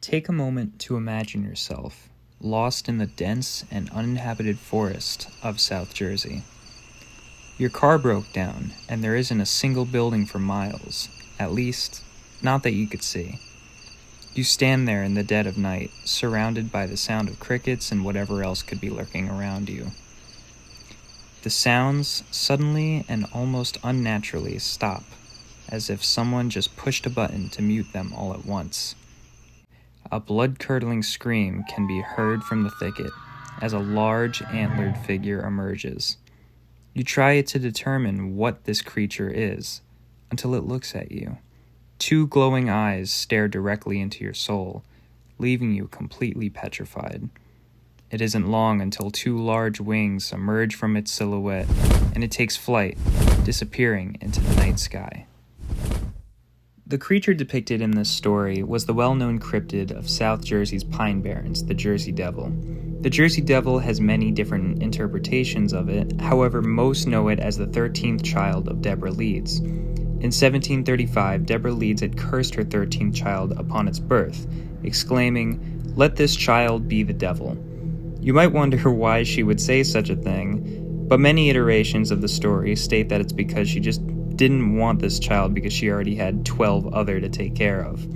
Take a moment to imagine yourself lost in the dense and uninhabited forest of South Jersey. Your car broke down, and there isn't a single building for miles, at least, not that you could see. You stand there in the dead of night, surrounded by the sound of crickets and whatever else could be lurking around you. The sounds suddenly and almost unnaturally stop, as if someone just pushed a button to mute them all at once. A blood-curdling scream can be heard from the thicket as a large antlered figure emerges. You try to determine what this creature is until it looks at you. Two glowing eyes stare directly into your soul, leaving you completely petrified. It isn't long until two large wings emerge from its silhouette, and it takes flight, disappearing into the night sky. The creature depicted in this story was the well-known cryptid of South Jersey's Pine Barrens, the Jersey Devil. The Jersey Devil has many different interpretations of it, however most know it as the 13th child of Deborah Leeds. In 1735, Deborah Leeds had cursed her 13th child upon its birth, exclaiming, "Let this child be the devil." You might wonder why she would say such a thing, but many iterations of the story state that it's because she just didn't want this child because she already had 12 other to take care of.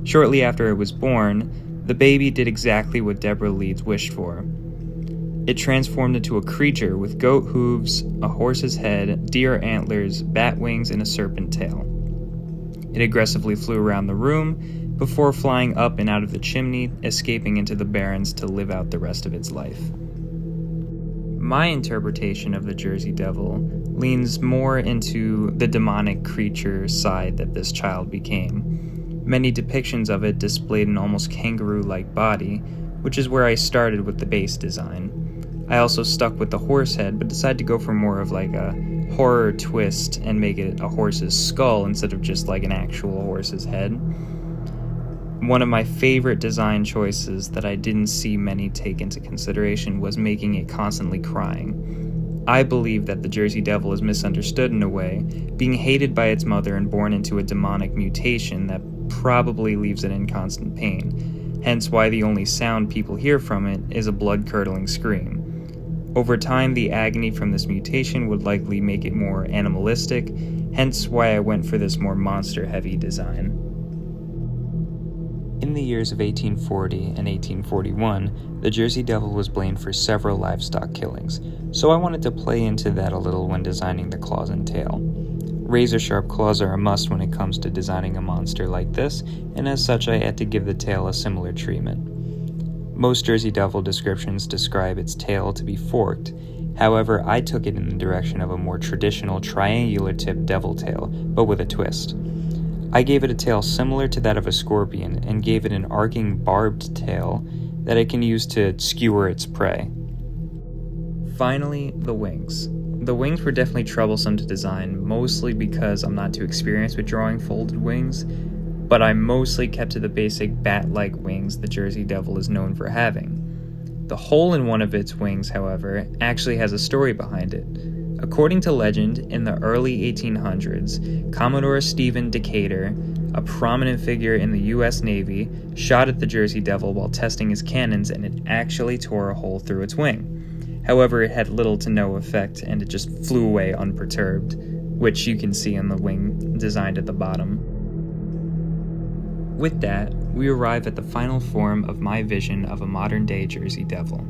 Shortly after it was born, the baby did exactly what Deborah Leeds wished for. It transformed into a creature with goat hooves, a horse's head, deer antlers, bat wings, and a serpent tail. It aggressively flew around the room before flying up and out of the chimney, escaping into the barrens to live out the rest of its life. My interpretation of the Jersey Devil leans more into the demonic creature side that this child became. Many depictions of it displayed an almost kangaroo-like body, which is where I started with the base design. I also stuck with the horse head, but decided to go for more of like a horror twist and make it a horse's skull instead of just like an actual horse's head. One of my favorite design choices that I didn't see many take into consideration was making it constantly crying. I believe that the Jersey Devil is misunderstood in a way, being hated by its mother and born into a demonic mutation that probably leaves it in constant pain, hence why the only sound people hear from it is a blood-curdling scream. Over time, the agony from this mutation would likely make it more animalistic, hence why I went for this more monster-heavy design. In the years of 1840 and 1841, the Jersey Devil was blamed for several livestock killings, so I wanted to play into that a little when designing the claws and tail. Razor-sharp claws are a must when it comes to designing a monster like this, and as such I had to give the tail a similar treatment. Most Jersey Devil descriptions describe its tail to be forked, however I took it in the direction of a more traditional triangular-tipped devil tail, but with a twist. I gave it a tail similar to that of a scorpion and gave it an arcing barbed tail that it can use to skewer its prey. Finally, the wings. The wings were definitely troublesome to design, mostly because I'm not too experienced with drawing folded wings, but I mostly kept to the basic bat-like wings the Jersey Devil is known for having. The hole in one of its wings, however, actually has a story behind it. According to legend, in the early 1800s, Commodore Stephen Decatur, a prominent figure in the U.S. Navy, shot at the Jersey Devil while testing his cannons and it actually tore a hole through its wing. However, it had little to no effect and it just flew away unperturbed, which you can see in the wing designed at the bottom. With that, we arrive at the final form of my vision of a modern-day Jersey Devil.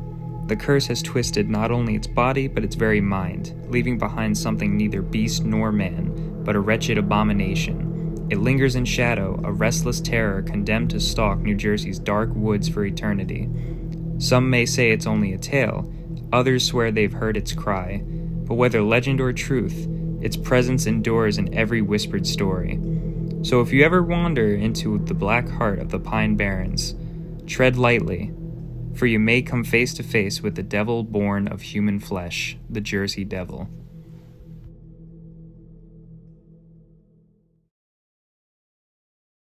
The curse has twisted not only its body, but its very mind, leaving behind something neither beast nor man, but a wretched abomination. It lingers in shadow, a restless terror condemned to stalk New Jersey's dark woods for eternity. Some may say it's only a tale, others swear they've heard its cry, but whether legend or truth, its presence endures in every whispered story. So if you ever wander into the black heart of the Pine Barrens, tread lightly, for you may come face to face with the devil born of human flesh, the Jersey Devil.